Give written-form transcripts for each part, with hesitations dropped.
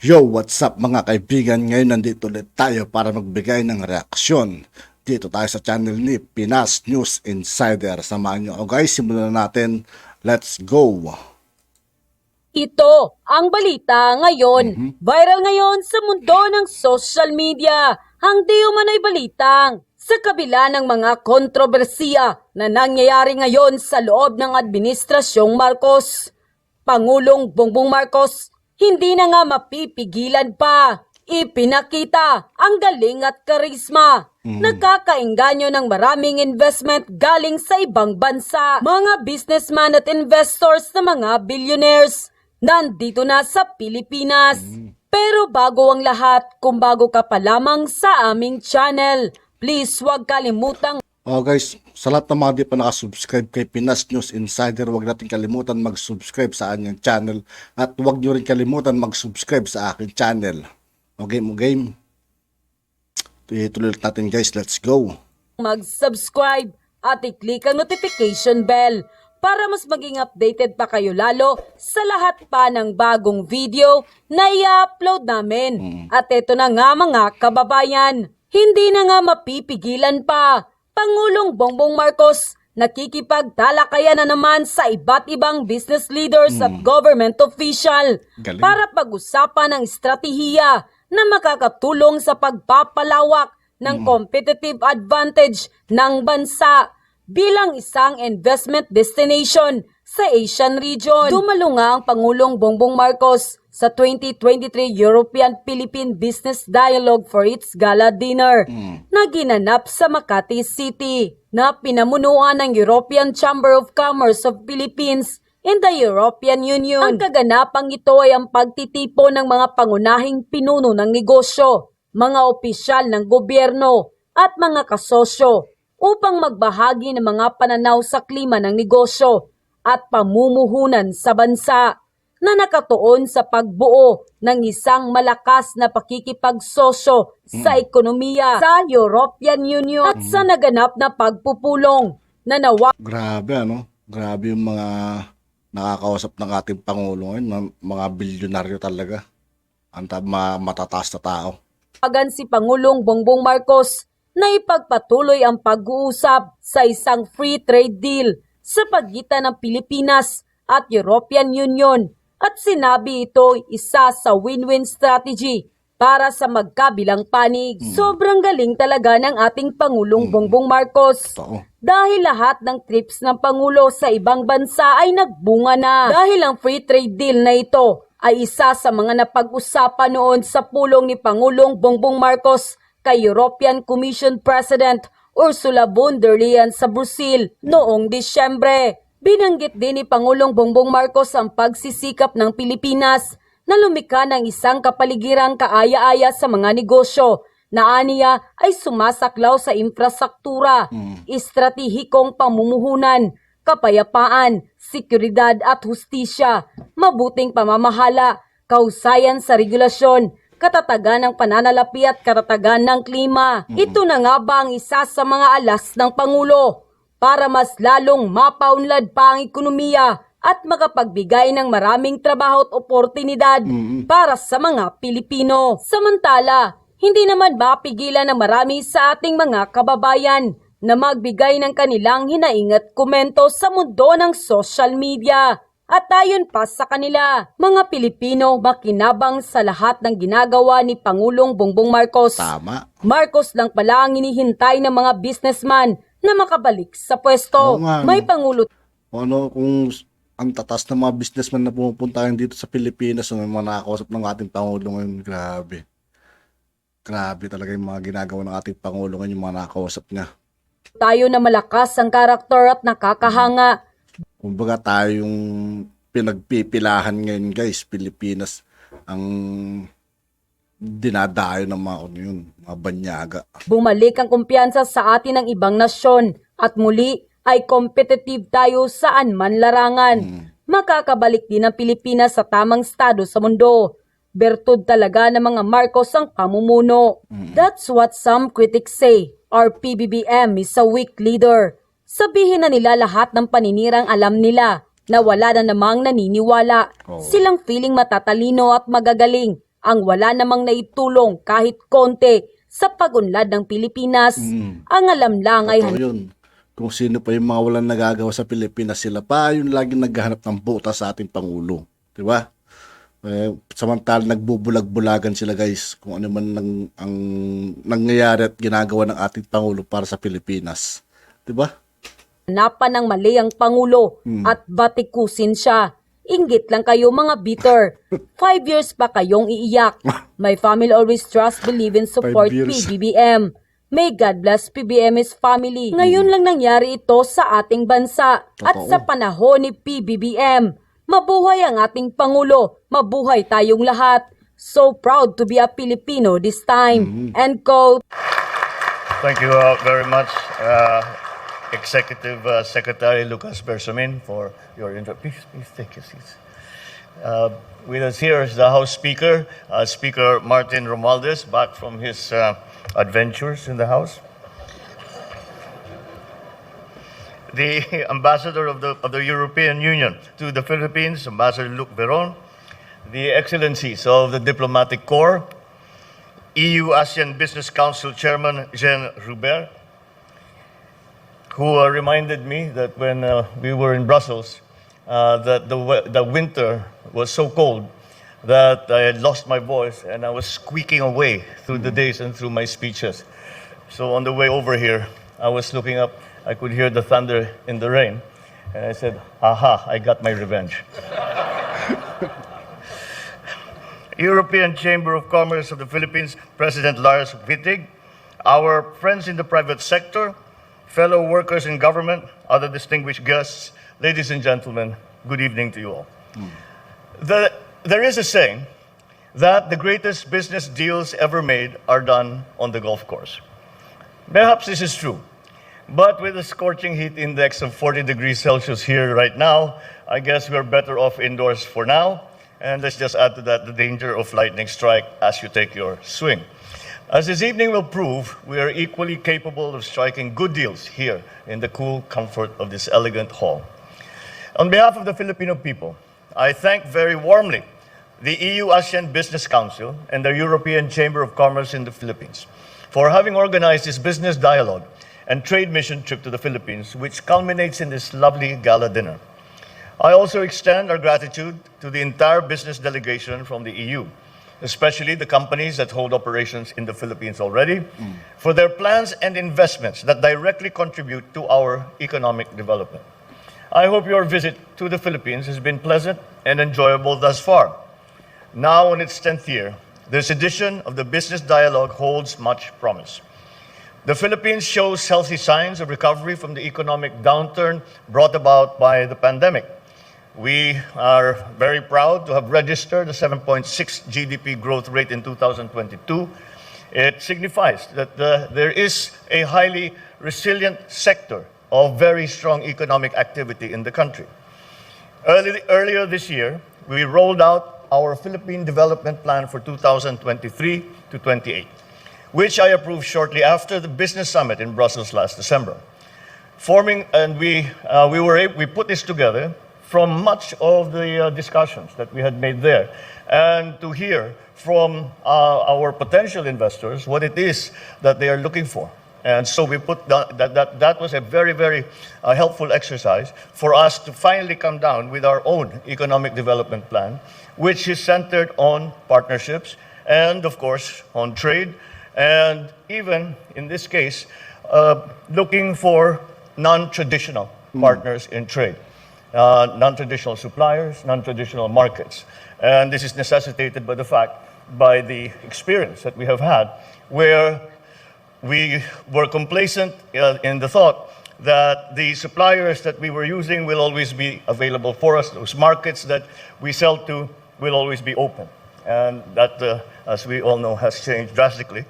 Yo, what's up mga kaibigan? Ngayon nandito ulit tayo para magbigay ng reaksyon. Dito tayo sa channel ni Pinas News Insider. Samahan nyo ako guys, simulan na natin. Let's go! Ito ang balita ngayon. Viral ngayon sa mundo ng social media. Ang di umano'y balitang sa kabila ng mga kontrobersiya na nangyayari ngayon sa loob ng Administrasyong Marcos. Pangulong Bongbong Marcos hindi na nga mapipigilan pa. Ipinakita ang galing at karisma. Nakakaengganyo ng maraming investment galing sa ibang bansa. Mga businessman at investors na mga billionaires nandito na sa Pilipinas. Pero bago ang lahat, kung bago ka pa lamang sa aming channel, please huwag kalimutang Guys, sa lahat ng mga di pa nakasubscribe kay Pinas News Insider, huwag natin kalimutan mag-subscribe sa kanyang channel at huwag nyo rin kalimutan mag-subscribe sa aking channel. Okay mo game? Ituloy natin guys, let's go! mag-subscribe at i-click ang notification bell para mas maging updated pa kayo lalo sa lahat pa ng bagong video na i-upload namin. At ito na nga mga kababayan, hindi na nga mapipigilan pa. Pangulong Bongbong Marcos nakikipagtalakayan na naman sa iba't ibang business leaders at government official Galing. para pag-usapan ang estratehiya na makakatulong sa pagpapalawak ng competitive advantage ng bansa bilang isang investment destination sa Asian region. Dumalo nga ang Pangulong Bongbong Marcos sa 2023 European-Philippine Business Dialogue for its gala dinner na ginanap sa Makati City na pinamunuan ng European Chamber of Commerce of Philippines in the European Union. Ang kaganapang ito ay ang pagtitipo ng mga pangunahing pinuno ng negosyo, mga opisyal ng gobyerno at mga kasosyo upang magbahagi ng mga pananaw sa klima ng negosyo at pamumuhunan sa bansa na nakatuon sa pagbuo ng isang malakas na pakikipagsosyo sa ekonomiya sa European Union at sa naganap na pagpupulong na Grabe ano? Grabe yung mga nakakausap ng ating Pangulo ngayon, mga bilyonaryo talaga. Ang mga matataas na tao. nawagan si Pangulong Bongbong Marcos na ipagpatuloy ang pag-uusap sa isang free trade deal sa pagitan ng Pilipinas at European Union at sinabi ito isa sa win-win strategy para sa magkabilang panig. Sobrang galing talaga ng ating Pangulong Bongbong Marcos. Totoo. Dahil lahat ng trips ng Pangulo sa ibang bansa ay nagbunga na. Dahil ang free trade deal na ito ay isa sa mga napag-usapan noon sa pulong ni Pangulong Bongbong Marcos kay European Commission President Ursula von der Leyen sa Brazil noong Disyembre. Binanggit din ni Pangulong Bongbong Marcos ang pagsisikap ng Pilipinas na lumikha ng isang kapaligirang kaaya-aya sa mga negosyo na aniya ay sumasaklaw sa infrastruktura, estratehikong pamumuhunan, kapayapaan, seguridad at hustisya, mabuting pamamahala, kahusayan sa regulasyon, katatagan ng pananalapi at katatagan ng klima. Ito na nga ba ang isa sa mga alas ng Pangulo para mas lalong mapaunlad pa ang ekonomiya at makapagbigay ng maraming trabaho at oportunidad para sa mga Pilipino. Samantala, hindi naman mapigilan ng marami sa ating mga kababayan na magbigay ng kanilang hinaing at komento sa mundo ng social media. At ayon pa sa kanila, mga Pilipino makinabang sa lahat ng ginagawa ni Pangulong Bongbong Marcos. Tama. Marcos lang pala ang hinihintay ng mga businessman na makabalik sa pwesto. Oo nga, May no? Pangulo Ano kung ang tatas ng mga businessman na pumupunta dito sa Pilipinas, yung mga nakakausap ng ating Pangulo ngayon, grabe. Grabe talaga yung mga ginagawa ng ating Pangulo ngayon, yung mga nakakausap niya. tayo na malakas ang karakter at nakakahanga. Kumbaga tayong pinagpipilahan ngayon guys, Pilipinas, ang dinadayo ng mga yun, mga banyaga. Bumalik ang kumpiyansa sa atin ng ibang nasyon at muli ay competitive tayo saan man larangan. Makakabalik din ang Pilipinas sa tamang estado sa mundo. Bertud talaga ng mga Marcos ang pamumuno. That's what some critics say. Our PBBM is a weak leader. Sabihin na nila lahat ng paninirang alam nila na wala na namang naniniwala. Silang feeling matatalino at magagaling ang wala namang naitulong kahit konti sa pag-unlad ng Pilipinas. Ang alam lang ay Totoo yun. Kung sino pa yung mga walang nagagawa sa Pilipinas, sila pa yung laging naghahanap ng butas sa ating Pangulo. Di ba? Samantala nagbubulag-bulagan sila guys kung ano man ang nangyayari at ginagawa ng ating Pangulo para sa Pilipinas. Di ba? hanapan ng mali ang Pangulo at batikusin siya. Inggit lang kayo mga bitter. 5 years pa kayong iiyak. My family always trust, believe, and support 5 years. PBBM. May God bless PBBM's family. Ngayon lang nangyari ito sa ating bansa at Totoo. sa panahon ni PBBM. Mabuhay ang ating Pangulo. Mabuhay tayong lahat. So proud to be a Filipino this time. End quote. Thank you very much, Executive Secretary Lucas Bersamin, for your intro. Please take your seats. With us here is the House Speaker, Speaker Martin Romualdez, back from his adventures in the House. The Ambassador of the European Union to the Philippines, Ambassador Luc Veron, the Excellencies of the Diplomatic Corps, EU-ASEAN Business Council Chairman Jean Roubert, who reminded me that when we were in Brussels, that the winter was so cold that I had lost my voice and I was squeaking away through the days and through my speeches. So on the way over here, I was looking up, I could hear the thunder in the rain, and I said, aha, I got my revenge. European Chamber of Commerce of the Philippines, President Lars Wittig, our friends in the private sector, fellow workers in government, other distinguished guests, ladies and gentlemen, good evening to you all. There is a saying that the greatest business deals ever made are done on the golf course. Perhaps this is true, but with a scorching heat index of 40 degrees Celsius here right now, I guess we're better off indoors for now. And let's just add to that the danger of lightning strike as you take your swing. As this evening will prove, we are equally capable of striking good deals here in the cool comfort of this elegant hall. On behalf of the Filipino people, I thank very warmly the EU-ASEAN Business Council and the European Chamber of Commerce in the Philippines for having organized this business dialogue and trade mission trip to the Philippines, which culminates in this lovely gala dinner. I also extend our gratitude to the entire business delegation from the EU, especially the companies that hold operations in the Philippines already, for their plans and investments that directly contribute to our economic development. I hope your visit to the Philippines has been pleasant and enjoyable thus far. Now in its 10th year, this edition of the Business Dialogue holds much promise. The Philippines shows healthy signs of recovery from the economic downturn brought about by the pandemic. We are very proud to have registered a 7.6 GDP growth rate in 2022. It signifies that there is a highly resilient sector of very strong economic activity in the country. Earlier this year, we rolled out our Philippine Development Plan for 2023 to 28, which I approved shortly after the Business Summit in Brussels last December. We put this together from much of the discussions that we had made there, and to hear from our potential investors what it is that they are looking for. And so we put that was a very, very helpful exercise for us to finally come down with our own economic development plan, which is centered on partnerships and, of course, on trade, and even, in this case, looking for non-traditional partners in trade. Non-traditional suppliers, non-traditional markets. And this is necessitated by the experience that we have had, where we were complacent in the thought that the suppliers that we were using will always be available for us. Those markets that we sell to will always be open. And that, as we all know, has changed drastically.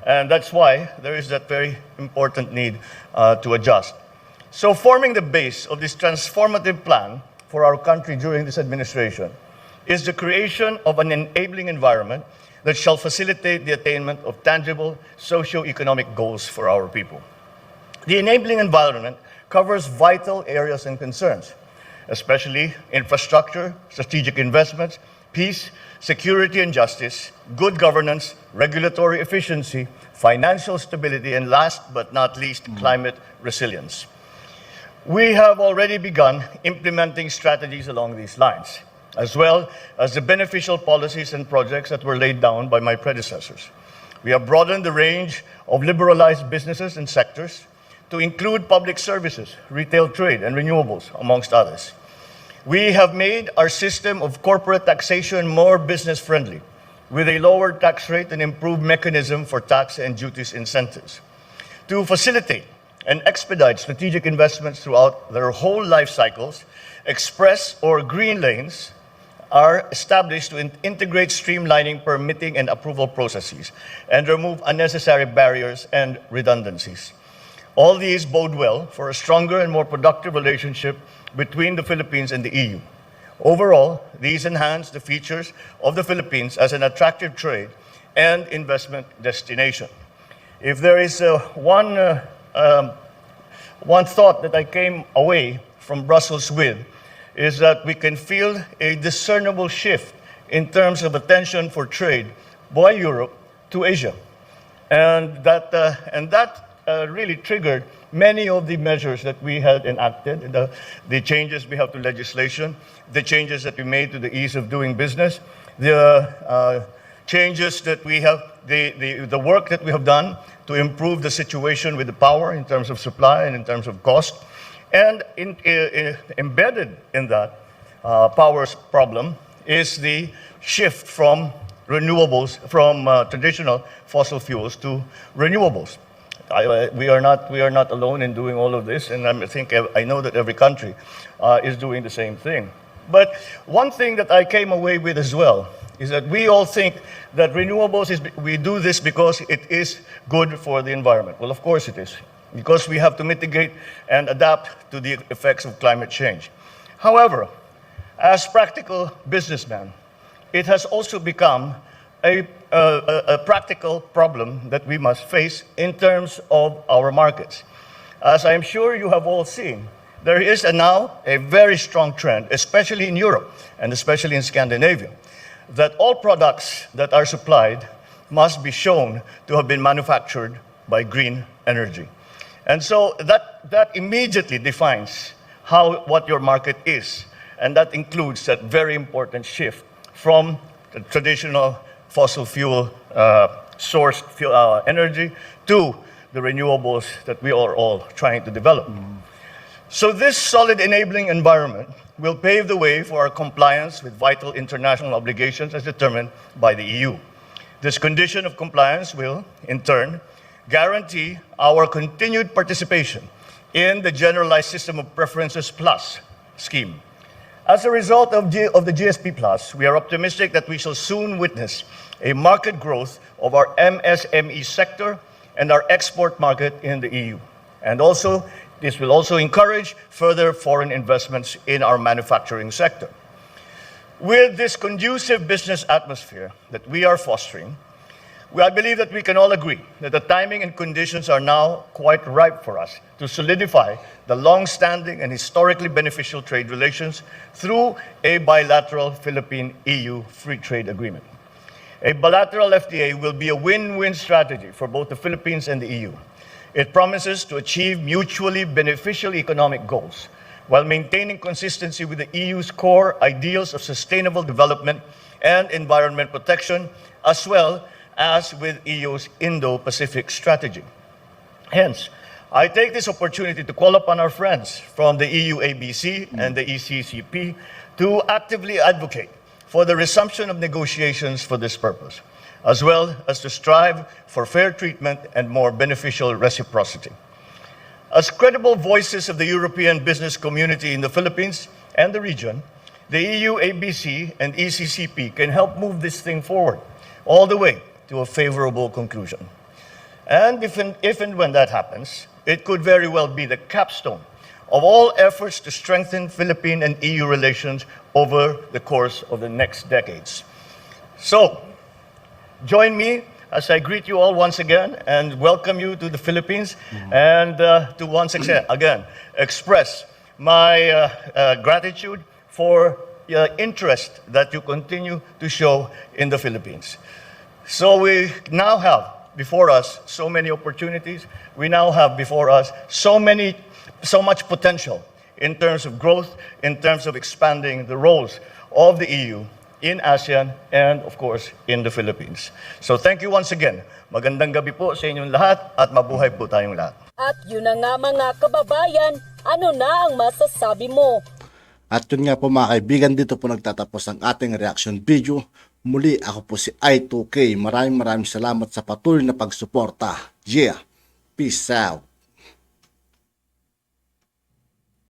And that's why there is that very important need to adjust. So forming the base of this transformative plan for our country during this administration is the creation of an enabling environment that shall facilitate the attainment of tangible socio-economic goals for our people. The enabling environment covers vital areas and concerns, especially infrastructure, strategic investments, peace, security and justice, good governance, regulatory efficiency, financial stability, and last but not least, climate resilience. We have already begun implementing strategies along these lines, as well as the beneficial policies and projects that were laid down by my predecessors. We have broadened the range of liberalized businesses and sectors to include public services, retail trade, and renewables, amongst others. We have made our system of corporate taxation more business-friendly, with a lower tax rate and improved mechanism for tax and duties incentives. To facilitate and expedite strategic investments throughout their whole life cycles, express or green lanes are established to integrate streamlining, permitting, and approval processes and remove unnecessary barriers and redundancies. All these bode well for a stronger and more productive relationship between the Philippines and the EU. Overall, these enhance the features of the Philippines as an attractive trade and investment destination. If there is one thought that I came away from Brussels with, is that we can feel a discernible shift in terms of attention for trade by Europe to Asia. And that really triggered many of the measures that we had enacted, the changes we have to legislation, the changes that we made to the ease of doing business, the changes that we have, the work that we have done to improve the situation with the power in terms of supply and in terms of cost. And embedded in that power's problem is the shift from renewables, from traditional fossil fuels to renewables. We are not alone in doing all of this, and I know that every country is doing the same thing. But one thing that I came away with as well is that we all think that renewables we do this because it is good for the environment. Well, of course it is, because we have to mitigate and adapt to the effects of climate change. However, as practical businessmen, it has also become a practical problem that we must face in terms of our markets. As I am sure you have all seen, there is now a very strong trend, especially in Europe and especially in Scandinavia, that all products that are supplied must be shown to have been manufactured by green energy. And so that immediately defines what your market is, and that includes that very important shift from the traditional fossil fuel sourced energy to the renewables that we are all trying to develop. So this solid enabling environment will pave the way for our compliance with vital international obligations as determined by the EU. This condition of compliance will, in turn, guarantee our continued participation in the Generalized System of Preferences Plus scheme. As a result of the GSP Plus, we are optimistic that we shall soon witness a market growth of our MSME sector and our export market in the EU. And also, this will also encourage further foreign investments in our manufacturing sector. With this conducive business atmosphere that we are fostering, I believe that we can all agree that the timing and conditions are now quite ripe for us to solidify the long-standing and historically beneficial trade relations through a bilateral Philippine-EU free trade agreement. A bilateral FTA will be a win-win strategy for both the Philippines and the EU. It promises to achieve mutually beneficial economic goals while maintaining consistency with the EU's core ideals of sustainable development and environment protection, as well as with EU's Indo-Pacific strategy. Hence, I take this opportunity to call upon our friends from the EU ABC and the ECCP to actively advocate for the resumption of negotiations for this purpose, as well as to strive for fair treatment and more beneficial reciprocity. As credible voices of the European business community in the Philippines and the region, the EU ABC and ECCP can help move this thing forward all the way to a favorable conclusion. And if and when that happens, it could very well be the capstone of all efforts to strengthen Philippine and EU relations over the course of the next decades. So, join me as I greet you all once again and welcome you to the Philippines and to once again express my gratitude for interest that you continue to show in the Philippines. So we now have before us so many opportunities. We now have before us so much potential in terms of growth, in terms of expanding the roles of the EU in ASEAN and of course in the Philippines. So thank you once again. Magandang gabi po sa inyong lahat at mabuhay po tayong lahat. At yun na nga mga kababayan, ano na ang masasabi mo? At yun nga po mga kaibigan, dito po nagtatapos ang ating reaction video. Muli ako po si I2K. Maraming salamat sa patuloy na pagsuporta. Yeah, peace out.